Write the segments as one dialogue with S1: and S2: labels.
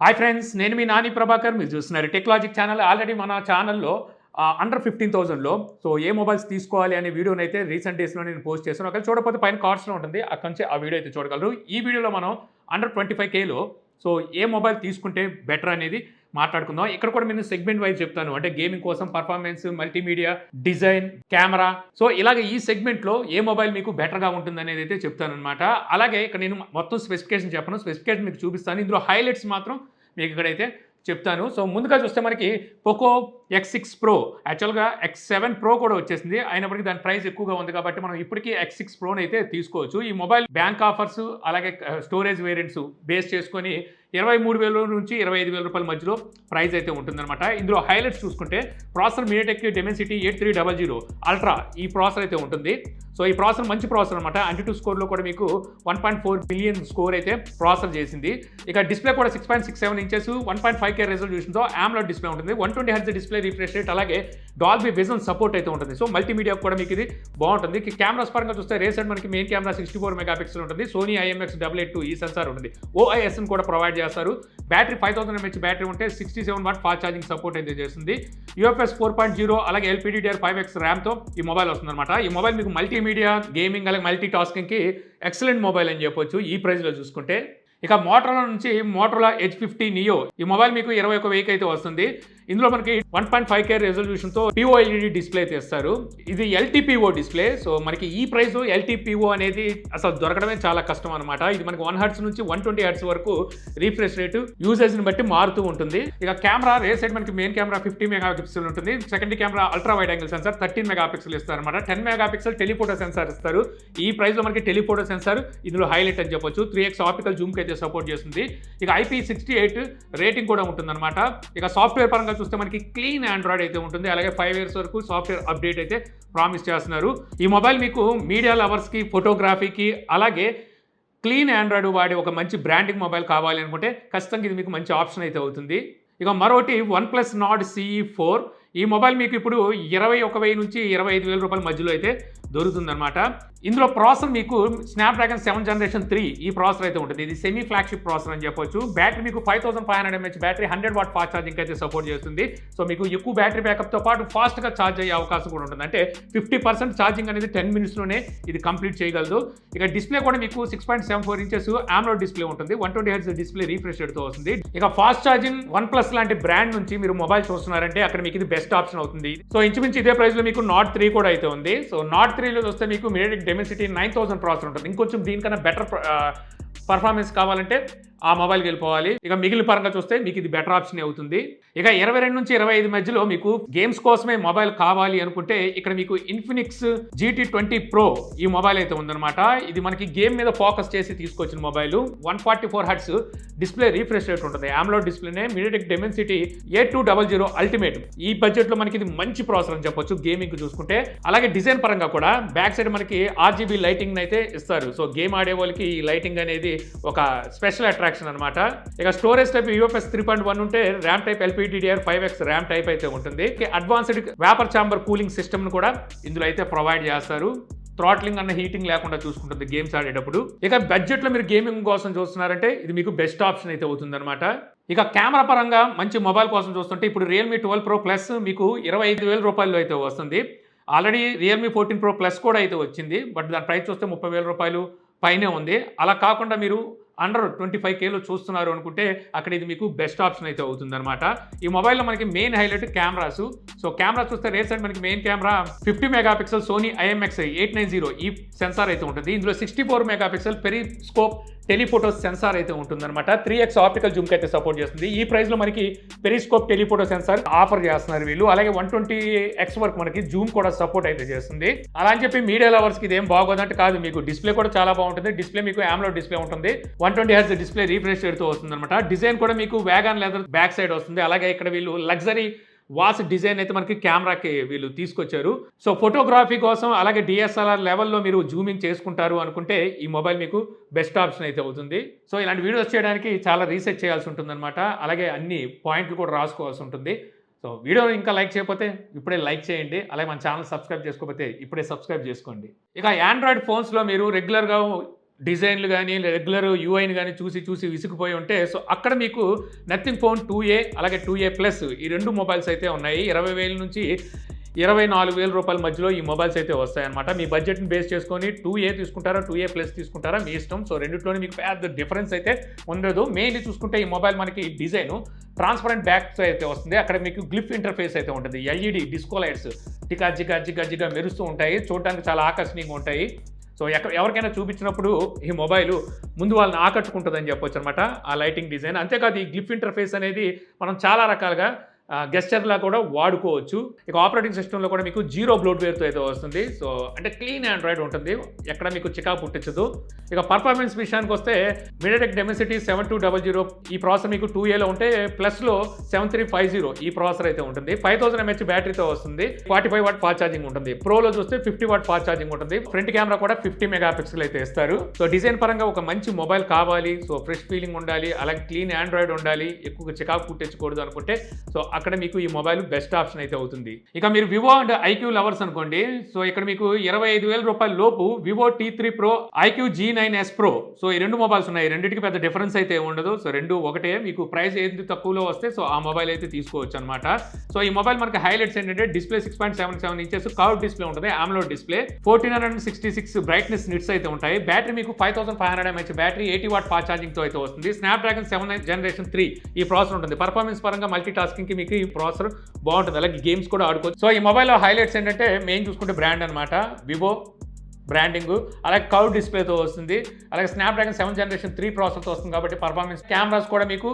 S1: Hi friends, నేను మీ నాని ప్రభాకర్. మీరు చూస్తున్నారు టెక్లాజిక్ ఛానల్. ఆల్రెడీ మన ఛానల్లో అండర్ 15,000లో సో ఏ మొబైల్స్ తీసుకోవాలి అనే వీడియోని అయితే రీసెంట్ డేస్లో నేను పోస్ట్ చేస్తాను. ఒకవేళ చూడకపోతే పైన కార్డ్స్లో ఉంటుంది, అక్కడి నుంచి ఆ వీడియో అయితే చూడగలరు. ఈ వీడియోలో మనం అండర్ 25Kలో సో ఏ మొబైల్ తీసుకుంటే బెటర్ అనేది మాట్లాడుకుందాం. ఇక్కడ కూడా నేను సెగ్మెంట్ వైజ్ చెప్తాను, అంటే గేమింగ్ కోసం, performance, multimedia, design, camera. So ఇలాగ ఈ సెగ్మెంట్లో ఏ మొబైల్ మీకు బెటర్గా ఉంటుంది అనేది అయితే చెప్తాను అనమాట. అలాగే ఇక్కడ నేను మొత్తం స్పెసిఫికేషన్ చెప్పను, స్పెసిఫికేషన్ మీకు చూపిస్తాను. ఇందులో హైలైట్స్ మాత్రం మీకు ఇక్కడైతే చెప్తాను. సో ముందుగా చూస్తే మనకి పోకో X6 Pro, యాక్చువల్గా X7 Pro కూడా వచ్చేసింది. అయినప్పటికీ దాని ప్రైస్ ఎక్కువగా ఉంది కాబట్టి మనం ఇప్పటికీ X6 Proని అయితే తీసుకోవచ్చు. ఈ మొబైల్ బ్యాంక్ ఆఫర్స్ అలాగే స్టోరేజ్ వేరియంట్స్ బేస్ చేసుకొని 23,000 నుంచి 25,000 రూపాయల మధ్యలో ప్రైస్ అయితే ఉంటుందన్నమాట. ఇందులో హైలైట్స్ చూసుకుంటే ప్రాసెసర్ MediaTek Dimensity 8300 అల్ట్రా ఈ ప్రాసెసర్ అయితే ఉంటుంది. సో ఈ ప్రాసెసర్ మంచి ప్రాసెసర్ అనమాట. AnTuTu స్కోర్లో కూడా మీకు 1.4 బిలియన్ స్కోర్ అయితే ప్రాసెసర్ చేసింది. ఇక డిస్ప్లే కూడా 6.67 ఇంచెస్ 1.5K రెజల్యూషన్తో AMOLED డిస్ప్లే ఉంటుంది. 120 Hz డిస్ప్లే రిఫ్రెష్ రేట్, అలాగే డాల్బీ విజన్ సపోర్ట్ అయితే ఉంటుంది. సో మల్టీమీడియా కూడా మీకు ఇది బాగుంటుంది. కెమెరాస్ పరంగా చూస్తే రేసెడ్ మనకి మెయిన్ కెమెరా 64 మెగాపిక్సెల్ ఉంటుంది. సోనీ IMX882 ఈ సెన్సార్ ఉంటుంది. OIS కూడా ప్రొవైడ్ చేస్తారు. బ్యాటరీ 5000 mAh బ్యాటరీ ఉంటే 67 వాట్ ఫాస్ట్ ఛార్జింగ్ సపోర్ట్ అయితే చేస్తుంది. UFS 4.0 అలాగే LPDDR5X ర్యామ్తో ఈ మొబైల్ వస్తుందన్నమాట. ఈ మొబైల్ మీకు మల్టీమీడియా, గేమింగ్ అలాగే మల్టీ టాస్కింగ్కి ఎక్సలెంట్ మొబైల్ అని చెప్పొచ్చు ఈ ప్రైస్లో చూసుకుంటే. ఇక మోటరోలా నుంచి మోటరోలా H50 Neo ఈ మొబైల్ మీకు 21,000 అయితే వస్తుంది. ఇందులో మనకి 1.5K రెజల్యూషన్తో POLED డిస్ప్లే అయితే ఇస్తారు. ఇది LTPO డిస్ప్లే. సో మనకి ఈ ప్రైస్ LTPO అనేది అసలు దొరకడమే చాలా కష్టం అనమాట. ఇది మనకి 1 Hz నుంచి 120 Hz వరకు రీఫ్రెష్ రేటు యూజేజ్ని బట్టి మారుతూ ఉంటుంది. ఇక కెమెరా రే సైడ్ మనకి మెయిన్ కెమెరా 50 మెగాపిక్సెల్ ఉంటుంది. Secondary camera ultra wide angle censor 13 megapixel ఇస్తారు అనమాట. 10 మెగాపిక్సెల్ టెలిఫోటో సెన్సార్ ఇస్తారు. ఈ ప్రైస్లో మనకి టెలిఫోటో సెన్సార్ ఇందులో హైలైట్ అని చెప్పొచ్చు. 3x ఆప్టికల్ జూమ్కి అయితే సపోర్ట్ చేస్తుంది. ఇక IP68 రేటింగ్ కూడా ఉంటుందన్నమాట. ఇక సాఫ్ట్వేర్ పరంగా చూస్తే మనకి క్లీన్ ఆండ్రాయిడ్ అయితే ఉంటుంది. అలాగే 5 years వరకు సాఫ్ట్వేర్ అప్డేట్ అయితే ప్రామిస్ చేస్తున్నారు. ఈ మొబైల్ మీకు మీడియా లవర్స్కి, ఫోటోగ్రఫీకి, అలాగే క్లీన్ ఆండ్రాయిడ్ వాడే ఒక మంచి బ్రాండింగ్ మొబైల్ కావాలి అనుకుంటే ఖచ్చితంగా ఇది మీకు మంచి ఆప్షన్ అయితే అవుతుంది. ఇక మరొకటి OnePlus Nord CE4 ఈ మొబైల్ మీకు ఇప్పుడు 21,000 నుంచి 25,000 రూపాయల మధ్యలో అయితే దొరుకుతుందన్నమాట. ఇందులో ప్రాసెసర్ మీకు స్నాప్డ్రాగన్ 7th Generation 3 ఈ ప్రాసెసర్ అయితే ఉంటుంది. ఇది సెమీ ఫ్లాగ్షిప్ ప్రాసెసర్ అని చెప్పొచ్చు. బ్యాటరీ మీకు 5500 mAh battery 100 watt fast charging అయితే సపోర్ట్ చేస్తుంది. సో మీకు ఎక్కువ బ్యాటరీ బ్యాకప్తో పాటు ఫాస్ట్గా ఛార్జ్ అయ్యే అవకాశం కూడా ఉంటుంది. అంటే 50% ఛార్జింగ్ అనేది 10 minutesలోనే ఇది కంప్లీట్ చేయగలదు. ఇక డిస్ప్లే కూడా మీకు 6.74 ఇంచెస్ AMOLED డిస్ప్లే ఉంటుంది. 120 Hz డిస్ప్లే రిఫ్రెష్ రేట్తో వస్తుంది. ఇక ఫాస్ట్ ఛార్జింగ్ OnePlus లాంటి బ్రాండ్ నుంచి మీరు మొబైల్ చూస్తున్నారంటే అక్కడ మీకు ఇది బెస్ట్ ఆప్షన్ అవుతుంది. సో ఇంచుమించు ఇదే ప్రైస్లో మీకు Nord 3 కూడా అయితే ఉంది. సో Nord 3లో చూస్తే మీకు MediaTek Dimensity 9000 ప్రాసెసర్ ఉంటుంది. ఇంకొంచెం దీనికన్నా బెటర్ పర్ఫార్మెన్స్ కావాలంటే ఆ మొబైల్కి వెళ్ళిపోవాలి. ఇక మిగిలిన పరంగా చూస్తే మీకు ఇది బెటర్ ఆప్షన్ అవుతుంది. ఇక 22 నుంచి 25 మధ్యలో మీకు గేమ్స్ కోసమే మొబైల్ కావాలి అనుకుంటే ఇక్కడ మీకు Infinix GT20 Pro ఈ మొబైల్ అయితే ఉందన్నమాట. ఇది మనకి గేమ్ మీద ఫోకస్ చేసి తీసుకొచ్చిన mobile. 144 Hz display refresh rate ఉంటుంది. AMOLED డిస్ప్లేనే MediaTek Dimensity 8200 అల్టిమేట్ ఈ బడ్జెట్లో మనకి ఇది మంచి ప్రాసెసర్ అని చెప్పొచ్చు గేమింగ్ చూసుకుంటే. అలాగే డిజైన్ పరంగా కూడా బ్యాక్ సైడ్ మనకి RGB లైటింగ్ అయితే ఇస్తారు. సో గేమ్ ఆడే వాళ్ళకి ఈ లైటింగ్ అనేది ఒక స్పెషల్ అట్రాక్షన్ అనమాట. ఇక స్టోరేజ్ టైప్ UFS 3.1 ఉంటే RAM type LPDDR5X RAM type అయితే ఉంటుంది. Advanced vapour chamber cooling system కూడా ఇందులో అయితే ప్రొవైడ్ చేస్తారు. థ్రాట్లింగ్ అన్న హీటింగ్ లేకుండా చూసుకుంటుంది గేమ్స్ ఆడేటప్పుడు. ఇక బడ్జెట్లో మీరు గేమింగ్ కోసం చూస్తున్నారంటే ఇది మీకు బెస్ట్ ఆప్షన్ అయితే అవుతుందన్నమాట. ఇక కెమెరా పరంగా మంచి మొబైల్ కోసం చూస్తుంటే ఇప్పుడు Realme 12 Pro Plus మీకు 25,000 రూపాయలు అయితే వస్తుంది. ఆల్రెడీ Realme 14 Pro Plus కూడా అయితే వచ్చింది. బట్ దాని ప్రైస్ చూస్తే 30,000 రూపాయలు పైనే ఉంది. అలా కాకుండా మీరు అండర్ 25Kలో చూస్తున్నారు అనుకుంటే అక్కడ ఇది మీకు బెస్ట్ ఆప్షన్ అయితే అవుతుందన్నమాట. ఈ మొబైల్లో మనకి main highlight cameras. So camera చూస్తే రేట్ సైడ్ మనకి main camera 50 megapixel Sony IMX890 ఈ సెన్సార్ అయితే ఉంటుంది. ఇందులో 64 మెగాపిక్సెల్ పెరిస్కోప్ టెలిఫోటో సెన్సార్ అయితే ఉంటుందన్నమాట. 3x ఆప్టికల్ జూమ్కి అయితే సపోర్ట్ చేస్తుంది. ఈ ప్రైస్లో మనకి పెరిస్కోప్ టెలిఫోటో సెన్సార్ ఆఫర్ చేస్తున్నారు వీళ్ళు. అలాగే 120x వరకు మనకి జూమ్ కూడా సపోర్ట్ అయితే చేస్తుంది. అలా అని చెప్పి మీడియా లవర్స్కి ఇదేం బాగోదంటే కాదు, మీకు డిస్ప్లే కూడా చాలా బాగుంటుంది. డిస్ప్లే మీకు AMOLED డిస్ప్లే ఉంటుంది. 120 Hz డిస్ప్లే రీఫ్రెష్ రేట్తో వస్తుందన్నమాట. డిజైన్ కూడా మీకు వ్యాగన్ లెదర్ బ్యాక్ సైడ్ వస్తుంది. అలాగే ఇక్కడ వీళ్ళు లగ్జరీ వాచ్ డిజైన్ అయితే మనకి కెమెరాకి వీళ్ళు తీసుకొచ్చారు. సో ఫోటోగ్రఫీ కోసం అలాగే DSLR లెవెల్లో మీరు జూమింగ్ చేసుకుంటారు అనుకుంటే ఈ మొబైల్ మీకు బెస్ట్ ఆప్షన్ అయితే అవుతుంది. సో ఇలాంటి వీడియోస్ చేయడానికి చాలా రీసెర్చ్ చేయాల్సి ఉంటుందన్నమాట. అలాగే అన్ని పాయింట్లు కూడా రాసుకోవాల్సి ఉంటుంది. సో వీడియో ఇంకా లైక్ చేయకపోతే ఇప్పుడే లైక్ చేయండి. అలాగే మన ఛానల్ సబ్స్క్రైబ్ చేసుకోకపోతే ఇప్పుడే సబ్స్క్రైబ్ చేసుకోండి. ఇక ఆండ్రాయిడ్ ఫోన్స్లో మీరు రెగ్యులర్గా డిజైన్లు కానీ రెగ్యులర్ యూఐని కానీ చూసి విసిగిపోయి ఉంటే సో అక్కడ మీకు నథింగ్ ఫోన్ 2A అలాగే 2A ప్లస్ ఈ రెండు మొబైల్స్ అయితే ఉన్నాయి. 20,000 నుంచి 24,000 రూపాయల మధ్యలో ఈ మొబైల్స్ అయితే వస్తాయన్నమాట. మీ బడ్జెట్ని బేస్ చేసుకొని 2A తీసుకుంటారా 2A ప్లస్ తీసుకుంటారా మీ ఇష్టం. సో రెండిట్లోనే మీకు పెద్ద డిఫరెన్స్ అయితే ఉండదు. మెయిన్లీ చూసుకుంటే ఈ మొబైల్ మనకి డిజైన్ ట్రాన్స్పరెంట్ బ్యాక్స్ అయితే వస్తుంది. అక్కడ మీకు గ్లిఫ్ ఇంటర్ఫేస్ అయితే ఉంటుంది. LED డిస్కో లైట్స్ జిగా మెరుస్తూ ఉంటాయి. చూడడానికి చాలా ఆకర్షణీయంగా ఉంటాయి. సో ఎవరికైనా చూపించినప్పుడు ఈ మొబైల్ ముందు వాళ్ళని ఆకట్టుకుంటుందని చెప్పొచ్చు అనమాట ఆ లైటింగ్ డిజైన్. అంతేకాదు ఈ గ్లిఫ్ ఇంటర్ఫేస్ అనేది మనం చాలా రకాలుగా గెస్చర్లా కూడా వాడుకోవచ్చు. ఇక ఆపరేటింగ్ సిస్టంలో కూడా మీకు 0 బ్లోట్వేర్తో అయితే వస్తుంది. సో అంటే క్లీన్ ఆండ్రాయిడ్ ఉంటుంది, ఎక్కడ మీకు చికాకు పుట్టించదు. ఇక పర్ఫార్మెన్స్ విషయానికి వస్తే మీడియాటెక్ డెమెసిటీ 7200 ఈ ప్రాసెసర్ మీకు 2Aలో ఉంటే ప్లస్లో 7350 ఈ ప్రాసెసర్ అయితే ఉంటుంది. 5000 mAh బ్యాటరీతో వస్తుంది. 45 వాట్ ఫాస్ట్ ఛార్జింగ్ ఉంటుంది. ప్రోలో చూస్తే 50 వాట్ ఫాస్ట్ ఛార్జింగ్ ఉంటుంది. ఫ్రంట్ కెమెరా కూడా 50 మెగాపిక్సెల్ అయితే ఇస్తారు. సో డిజైన్ పరంగా ఒక మంచి మొబైల్ కావాలి, సో ఫ్రెష్ ఫీలింగ్ ఉండాలి, అలాగే క్లీన్ ఆండ్రాయిడ్ ఉండాలి, ఎక్కువ చికాకు పుట్టించకూడదు అనుకుంటే సో అక్కడ మీకు ఈ మొబైల్ బెస్ట్ ఆప్షన్ అయితే అవుతుంది. ఇక మీరు వివో అండ్ ఐక్యూ లవర్స్ అనుకోండి, సో ఇక్కడ మీకు 25,000 రూపాయల లోపు Vivo T3 Pro, iQOO G9s Pro, so ఈ రెండు మొబైల్స్ ఉన్నాయి. రెండింటికి పెద్ద డిఫరెన్స్ అయితే ఉండదు. సో రెండు ఒకటే. మీకు ప్రైస్ ఏది తక్కువలో వస్తే సో ఆ మొబైల్ అయితే తీసుకోవచ్చు అనమాట. సో ఈ మొబైల్ మనకి హైలైట్స్ ఏంటంటే డిస్ప్లే 6.77 ఇంచెస్ కర్వ్ డిస్ప్లే ఉంటుంది, AMOLED డిస్ప్లే, 1466 బ్రైట్నెస్ నిట్స్ అయితే ఉంటాయి. బ్యాటరీ మీకు 5500 mAh battery, 80 watt fast charging తో అయితే వస్తుంది. స్నాప్డ్రాగన్ 7 Generation 3 ఈ ప్రాసెసర్ ఉంటుంది. పర్ఫార్మెన్స్ పరంగా మల్టీ టాస్కింగ్ కి మీకు ఈ ప్రాసెసర్ బాగుంటుంది, అలాగే గేమ్స్ కూడా ఆడుకోవచ్చు. సో ఈ మొబైల్లో హైలైట్స్ ఏంటంటే మెయిన్ చూసుకుంటే బ్రాండ్ అనమాట, వివో బ్రాండింగ్, అలాగే కర్వ్ డిస్ప్లేతో వస్తుంది, అలాగే స్నాప్డ్రాగన్ 7 Generation 3 ప్రాసెసర్తో వస్తుంది కాబట్టి పర్ఫార్మెన్స్ కెమెరాస్ కూడా మీకు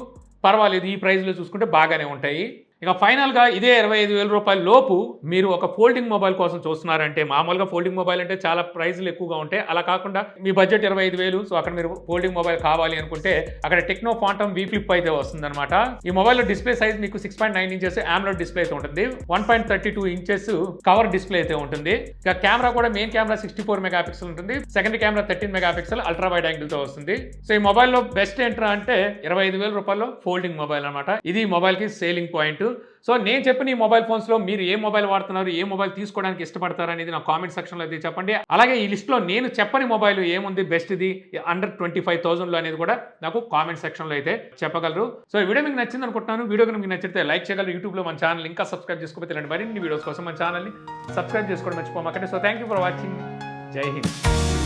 S1: పర్వాలేదు, ఈ ప్రైస్లో చూసుకుంటే బాగానే ఉంటాయి. ఇక ఫైనల్గా ఇదే 25,000 రూపాయల లోపు మీరు ఒక ఫోల్డింగ్ మొబైల్ కోసం చూస్తున్నారంటే, మామూలుగా ఫోల్డింగ్ మొబైల్ అంటే చాలా ప్రైస్లు ఎక్కువగా ఉంటాయి, అలా కాకుండా మీ బడ్జెట్ 25,000, సో అక్కడ మీరు ఫోల్డింగ్ మొబైల్ కావాలి అనుకుంటే అక్కడ టెక్నో ఫాంటమ్ V Flip అయితే వస్తుందన్నమాట. ఈ మొబైల్లో డిస్ప్లే సైజ్ మీకు 6.9 ఇంచెస్ AMOLED డిస్ప్లే అయితే ఉంటుంది, 1.32 ఇంచెస్ కవర్ డిస్ప్లే అయితే ఉంటుంది. ఇక కెమెరా కూడా మెయిన్ కెమెరా 64 మెగాపిక్సెల్ ఉంటుంది, secondary camera 13 megapixel ultra wide యాంగిల్తో వస్తుంది. సో ఈ మొబైల్లో బెస్ట్ ఏంట్రా అంటే 25,000 రూపాయల్లో ఫోల్డింగ్ మొబైల్ అనమాట. ఇది మొబైల్కి సేలింగ్ పాయింట్. సో నేను చెప్పిన ఈ మొబైల్ ఫోన్స్లో మీరు ఏ మొబైల్ వాడుతున్నారు, ఏ మొబైల్ తీసుకోవడానికి ఇష్టపడతారు అనేది నా కామెంట్ సెక్షన్లో అయితే చెప్పండి. అలాగే ఈ లిస్ట్లో నేను చెప్పని మొబైల్ ఏముంది బెస్ట్ది అండర్ 25,000లో అనేది కూడా నాకు కామెంట్ సెక్షన్లో అయితే చెప్పగలరు. సో ఈ వీడియో మీకు నచ్చింది అనుకుంటున్నాను. వీడియో కనుక మీకు నచ్చితే లైక్ చేయగలరు. యూట్యూబ్లో మన ఛానల్ ఇంకా సబ్స్క్రైబ్ చేసుకోకపోతే ఇలాంటి మరిన్ని వీడియోస్ కోసం మన ఛానల్ని సబ్స్క్రైబ్ చేసుకోవడం మర్చిపోమాకండి. So thank you for watching. Jai Hind.